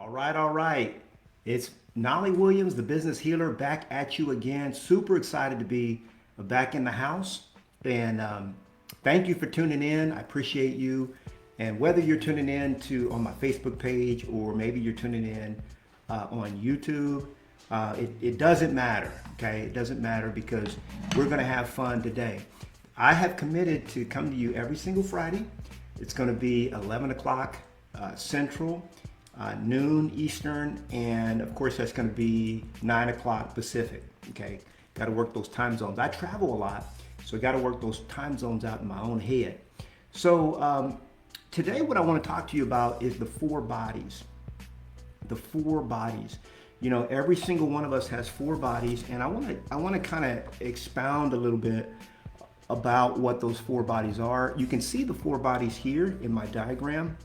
All right, all right. It's Knolly Williams, the business healer, back at you again. Super excited to be back in the house. And thank you for tuning in. I appreciate you. And whether you're tuning in to on my Facebook page or maybe you're tuning in on YouTube, it doesn't matter. Okay, it doesn't matter because we're going to have fun today. I have committed to come to you every single Friday. It's going to be 11 o'clock Central, noon Eastern, and of course that's going to be 9 o'clock Pacific. Okay, got to work those time zones. I travel a lot, so I got to work those time zones out in my own head. So today, what I want to talk to you about is the four bodies. The four bodies. You know, every single one of us has four bodies, and I want to kind of expound a little bit about what those four bodies are. You can see the four bodies here in my diagram: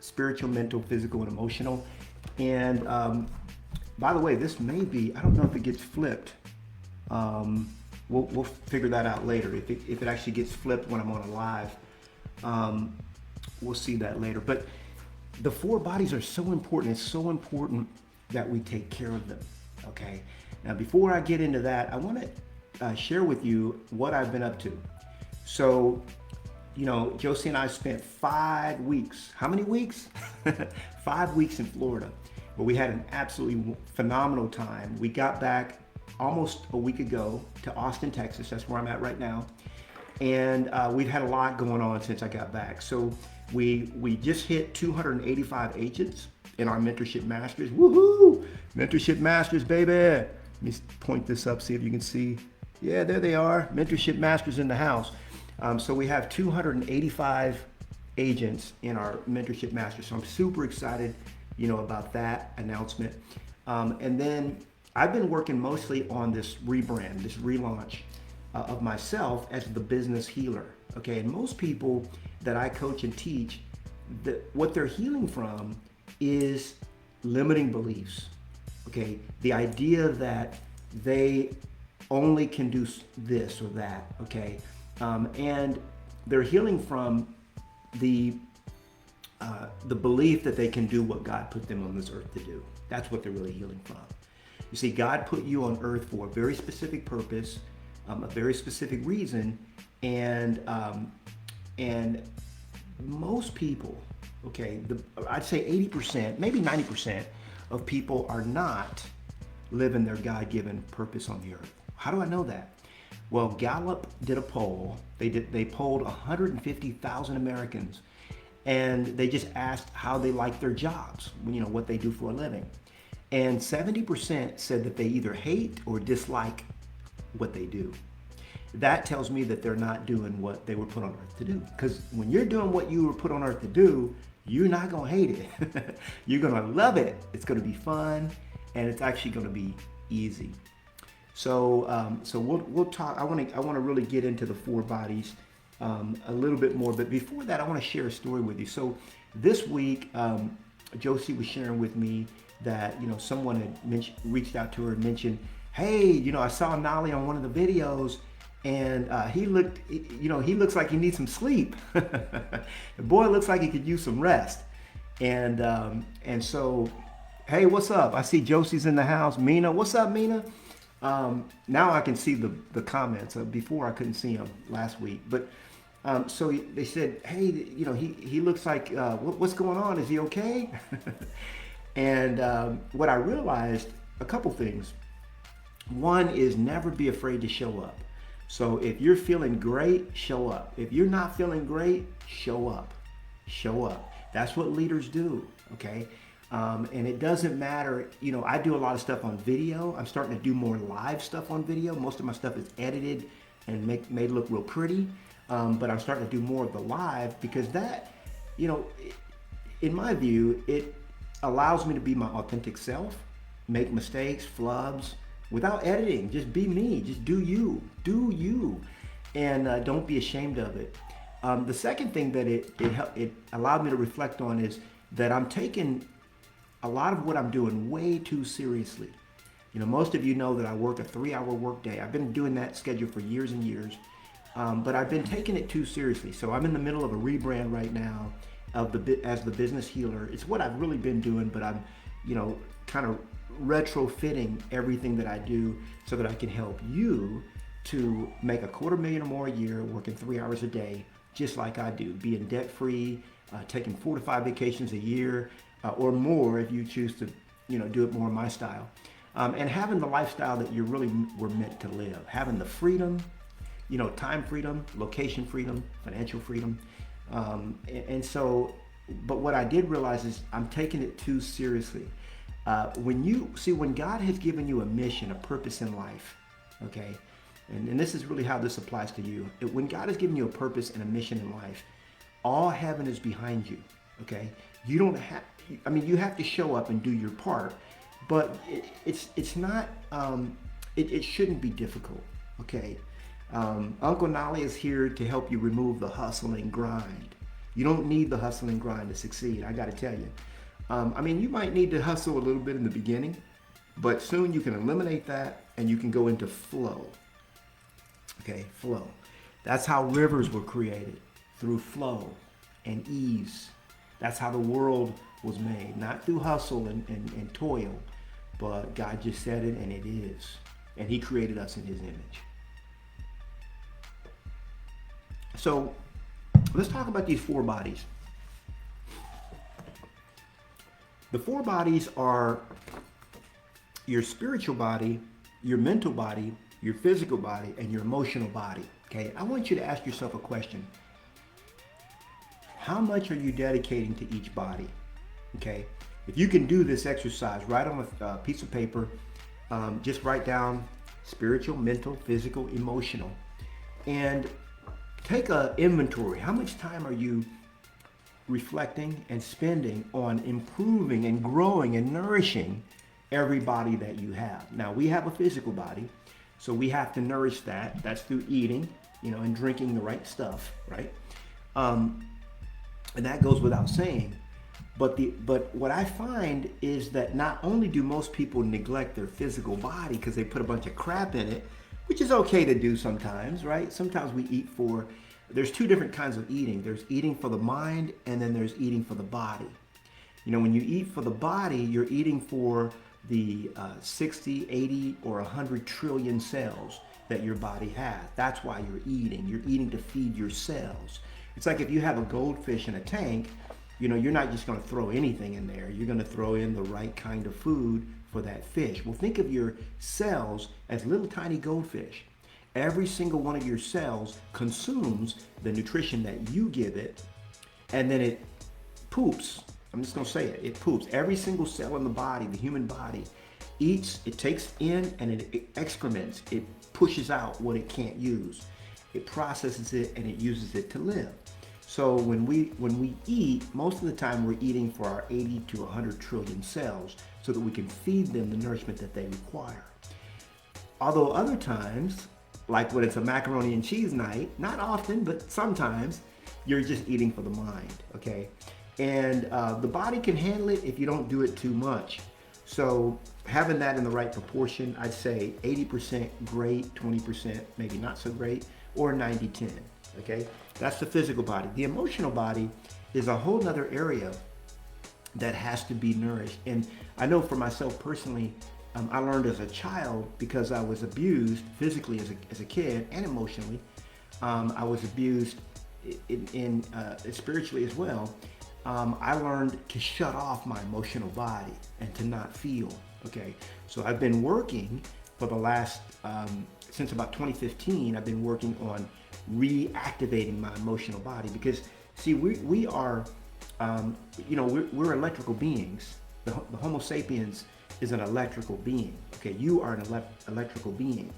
spiritual, mental, physical, and emotional. And by the way, this may be, I don't know if it gets flipped. We'll figure that out later. If it actually gets flipped when I'm on a live, we'll see that later. But the four bodies are so important. It's so important that we take care of them. Okay. Now, before I get into that, I want to share with you what I've been up to. So, you know, Josie and I spent 5 weeks. How many weeks? 5 weeks in Florida, where we had an absolutely phenomenal time. We got back almost a week ago to Austin, Texas. That's where I'm at right now. And we've had a lot going on since I got back. So we just hit 285 agents in our Mentorship Masters. Woohoo! Mentorship Masters, baby. Let me point this up, see if you can see. Yeah, there they are. Mentorship Masters in the house. So we have 285 agents in our Mentorship Masters. So I'm super excited, you know, about that announcement. And then I've been working mostly on this rebrand, this relaunch of myself as the business healer. Okay, and most people that I coach and teach, what they're healing from is limiting beliefs. Okay, the idea that they only can do this or that. Okay, and they're healing from the belief that they can do what God put them on this earth to do. That's what they're really healing from. You see, God put you on earth for a very specific purpose, a very specific reason, and most people, okay, I'd say 80%, maybe 90% of people are not living their God-given purpose on the earth. How do I know that? Well, Gallup did a poll. They polled 150,000 Americans, and they just asked how they like their jobs, you know, what they do for a living. And 70% said that they either hate or dislike what they do. That tells me that they're not doing what they were put on earth to do. Because when you're doing what you were put on earth to do, you're not gonna hate it. You're gonna love it. It's gonna be fun, and it's actually gonna be easy. So, we'll talk. I want to really get into the four bodies a little bit more. But before that, I want to share a story with you. So this week, Josie was sharing with me that, you know, someone had reached out to her and mentioned, hey, you know, I saw Knolly on one of the videos, and he looks like he needs some sleep. The boy looks like he could use some rest. And so, hey, what's up? I see Josie's in the house. Mina, what's up, Mina? Now I can see the comments. Before I couldn't see them last week. But so they said, hey, you know, he looks like, what's going on? Is he okay? And what I realized, a couple things. One is never be afraid to show up. So if you're feeling great, show up. If you're not feeling great, show up. Show up. That's what leaders do, okay? And it doesn't matter, you know, I do a lot of stuff on video. I'm starting to do more live stuff on video. Most of my stuff is edited and made look real pretty. But I'm starting to do more of the live because that, you know, in my view, it allows me to be my authentic self, make mistakes, flubs, without editing. Just be me. Just do you. Do you. And don't be ashamed of it. The second thing that it allowed me to reflect on is that I'm taking a lot of what I'm doing way too seriously. You know, most of you know that I work a 3-hour workday. I've been doing that schedule for years and years, but I've been taking it too seriously. So I'm in the middle of a rebrand right now, of as the business healer. It's what I've really been doing, but I'm, kind of retrofitting everything that I do so that I can help you to make $250,000 or more a year, working 3 hours a day, just like I do, being debt free, taking 4 to 5 vacations a year, or more if you choose to, do it more my style, and having the lifestyle that you really were meant to live, having the freedom, time freedom, location freedom, financial freedom, and so. But what I did realize is I'm taking it too seriously. When God has given you a mission, a purpose in life, okay, and this is really how this applies to you. When God has given you a purpose and a mission in life, all heaven is behind you, okay? You don't have, you have to show up and do your part, but it's not, it shouldn't be difficult, okay? Uncle Knolly is here to help you remove the hustle and grind. You don't need the hustle and grind to succeed, I gotta tell you. You might need to hustle a little bit in the beginning, but soon you can eliminate that and you can go into flow. Okay, flow. That's how rivers were created, through flow and ease. That's how the world was made, not through hustle and toil, but God just said it and it is. And he created us in his image. So let's talk about these 4 bodies. The 4 bodies are your spiritual body, your mental body, your physical body, and your emotional body. Okay, I want you to ask yourself a question. How much are you dedicating to each body? Okay, if you can do this exercise, write on a piece of paper, just write down spiritual, mental, physical, emotional, and take an inventory. How much time are you reflecting and spending on improving and growing and nourishing every body that you have? Now, we have a physical body, so we have to nourish that. That's through eating, and drinking the right stuff, right? And that goes without saying. But what I find is that not only do most people neglect their physical body because they put a bunch of crap in it, which is okay to do sometimes, right? Sometimes we eat there's 2 different kinds of eating. There's eating for the mind, and then there's eating for the body. When you eat for the body, you're eating for the 60, 80, or 100 trillion cells that your body has. That's why you're eating. You're eating to feed your cells. It's like if you have a goldfish in a tank, you're not just going to throw anything in there. You're going to throw in the right kind of food for that fish. Well, think of your cells as little tiny goldfish. Every single one of your cells consumes the nutrition that you give it, and then it poops. I'm just going to say it. It poops. Every single cell in the body, the human body, eats, it takes in, and it excrements. It pushes out what it can't use. It processes it, and it uses it to live. So when we eat, most of the time we're eating for our 80 to 100 trillion cells so that we can feed them the nourishment that they require. Although other times, like when it's a macaroni and cheese night, not often, but sometimes, you're just eating for the mind, okay? And the body can handle it if you don't do it too much. So having that in the right proportion, I'd say 80% great, 20% maybe not so great, or 90-10, okay? That's the physical body. The emotional body is a whole nother area that has to be nourished. And I know for myself personally, I learned as a child, because I was abused physically as a kid and emotionally. I was abused in spiritually as well. I learned to shut off my emotional body and to not feel. Okay, so I've been working for the last since about 2015. I've been working on reactivating my emotional body because, see, we are, we're electrical beings. The Homo sapiens is an electrical being. Okay, you are an electrical being,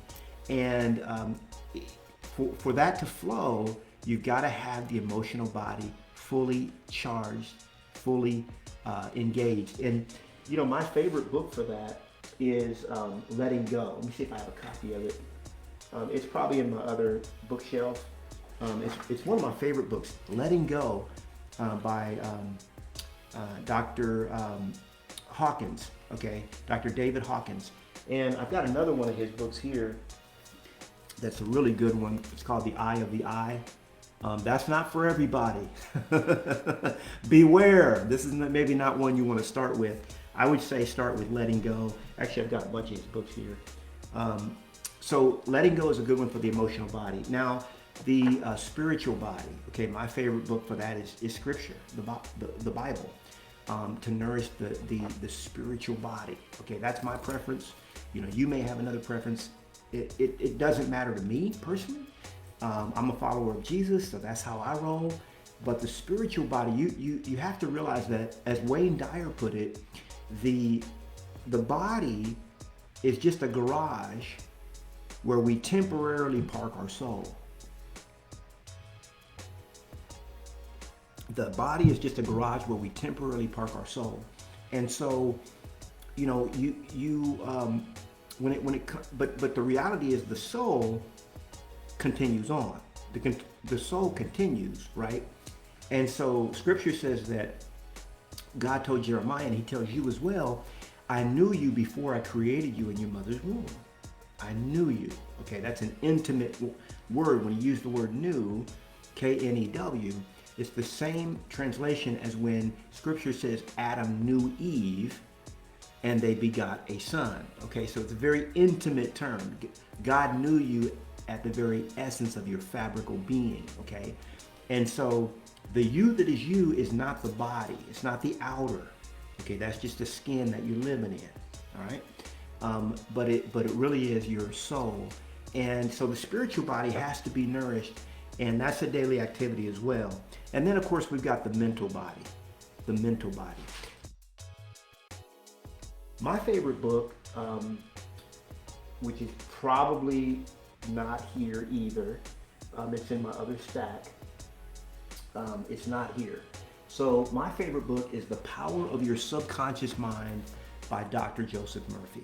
and for that to flow, you've got to have the emotional body fully charged, fully engaged. And my favorite book for that is Letting Go. Let me see if I have a copy of it. It's probably in my other bookshelf. It's one of my favorite books, Letting Go, by Dr. Hawkins. Okay, Dr. David Hawkins. And I've got another one of his books here that's a really good one. It's called The Eye of the Eye. That's not for everybody. Beware. This is maybe not one you want to start with. I would say start with letting go. Actually, I've got a bunch of these books here. So letting go is a good one for the emotional body. Now, the spiritual body. Okay, my favorite book for that is Scripture, the Bible, to nourish the spiritual body. Okay, that's my preference. You know, you may have another preference. It doesn't matter to me personally. I'm a follower of Jesus, so that's how I roll. But the spiritual body, you have to realize that, as Wayne Dyer put it, the body is just a garage where we temporarily park our soul. The body is just a garage where we temporarily park our soul. And so, you know, but the reality is the soul continues on. The soul continues, right? And so Scripture says that God told Jeremiah, and he tells you as well, I knew you before I created you in your mother's womb. I knew you. Okay, that's an intimate word. When you use the word knew, K-N-E-W, it's the same translation as when Scripture says Adam knew Eve and they begot a son. Okay, so it's a very intimate term. God knew you at the very essence of your fabrical being, okay? And so the you that is you is not the body. It's not the outer. Okay, that's just the skin that you're living in, all right? But it really is your soul. And so the spiritual body has to be nourished, and that's a daily activity as well. And then, of course, we've got the mental body, the mental body. My favorite book, which is probably not here either, it's in my other stack, it's not here. So my favorite book is The Power of Your Subconscious Mind by Dr. Joseph Murphy.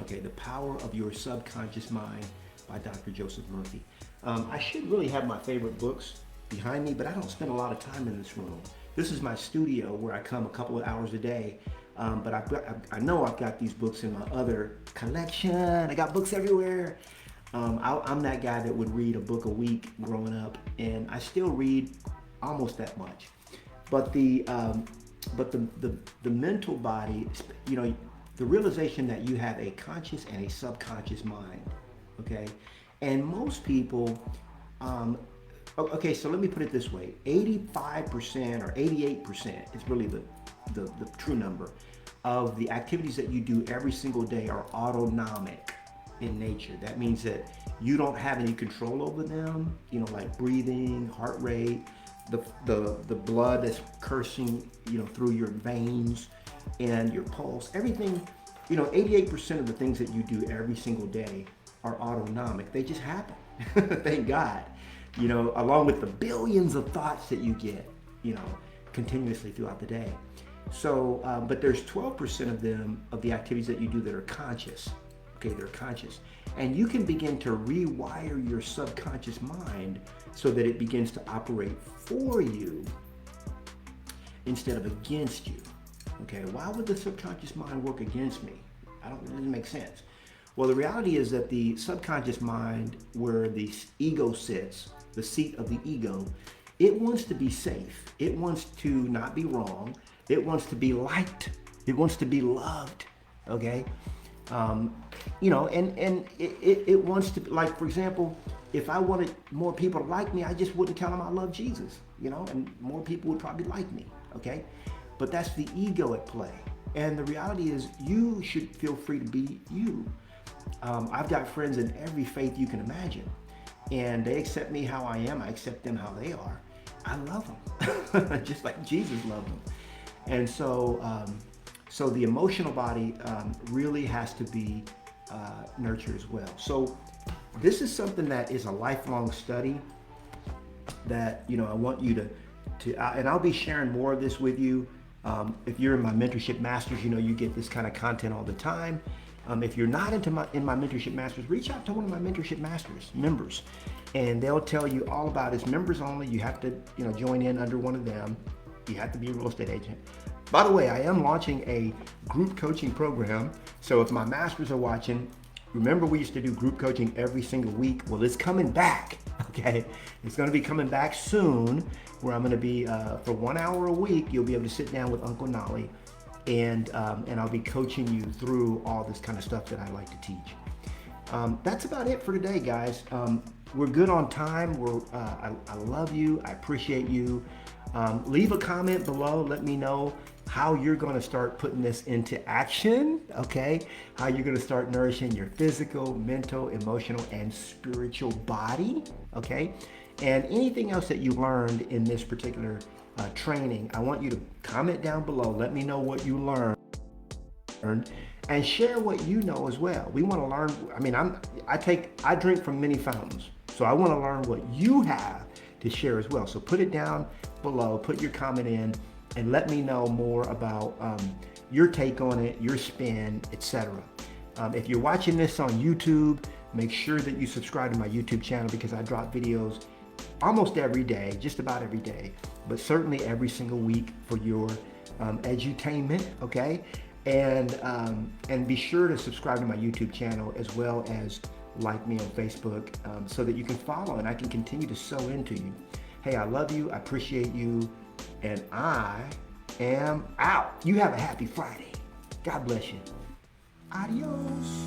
Okay, The Power of Your Subconscious Mind by Dr. Joseph Murphy. I should really have my favorite books behind me, but I don't spend a lot of time in this room. This is my studio where I come a couple of hours a day, but I know I've got these books in my other collection. I got books everywhere. I'm that guy that would read a book a week growing up, and I still read almost that much. But the mental body, you know, the realization that you have a conscious and a subconscious mind, okay? And most people, okay, so let me put it this way, 85% or 88% is really the true number of the activities that you do every single day are autonomic in nature. That means that you don't have any control over them, you know, like breathing, heart rate, the blood that's coursing, you know, through your veins and your pulse, everything, you know, 88% of the things that you do every single day are autonomic. They just happen. Thank God. You know, along with the billions of thoughts that you get, you know, continuously throughout the day. So, but there's 12% of them, of the activities that you do that are conscious. Okay, they're conscious. And you can begin to rewire your subconscious mind so that it begins to operate for you instead of against you. Okay, why would the subconscious mind work against me? It doesn't make sense. Well, the reality is that the subconscious mind, where the ego sits, the seat of the ego, it wants to be safe. It wants to not be wrong. It wants to be liked. It wants to be loved. Okay? You know, and it wants to, like, for example, if I wanted more people to like me, I just wouldn't tell them I love Jesus, you know, and more people would probably like me, okay? But that's the ego at play. And the reality is you should feel free to be you. I've got friends in every faith you can imagine, and they accept me how I am. I accept them how they are. I love them, just like Jesus loved them. And so, so the emotional body really has to be nurtured as well. So this is something that is a lifelong study that, you know, I want you to and I'll be sharing more of this with you. If you're in my Mentorship Masters, you know, you get this kind of content all the time. If you're not in my Mentorship Masters, reach out to one of my Mentorship Masters members, and they'll tell you all about it. It's members only. You have to, you know, join in under one of them. You have to be a real estate agent. By the way, I am launching a group coaching program. So if my masters are watching, remember we used to do group coaching every single week. Well, it's coming back. okay? It's gonna be coming back soon, where I'm gonna be, for 1 hour a week, you'll be able to sit down with Uncle Knolly, and I'll be coaching you through all this kind of stuff that I like to teach. That's about it for today, guys. We're good on time. I love you. I appreciate you. Leave a comment below. Let me know how you're going to start putting this into action, okay? How you're going to start nourishing your physical, mental, emotional, and spiritual body, okay? And anything else that you learned in this particular training, I want you to comment down below. Let me know what you learned, and share what you know as well. We want to learn. I mean, I drink from many fountains, so I want to learn what you have to share as well. So put it down below, put your comment in, and let me know more about your take on it, your spin, etc. If you're watching this on YouTube, make sure that you subscribe to my YouTube channel, because I drop videos almost every day, just about every day, but certainly every single week for your edutainment, okay? And be sure to subscribe to my YouTube channel, as well as like me on Facebook, so that you can follow and I can continue to sow into you. Hey, I love you, I appreciate you, and I am out. You have a happy Friday. God bless you. Adios.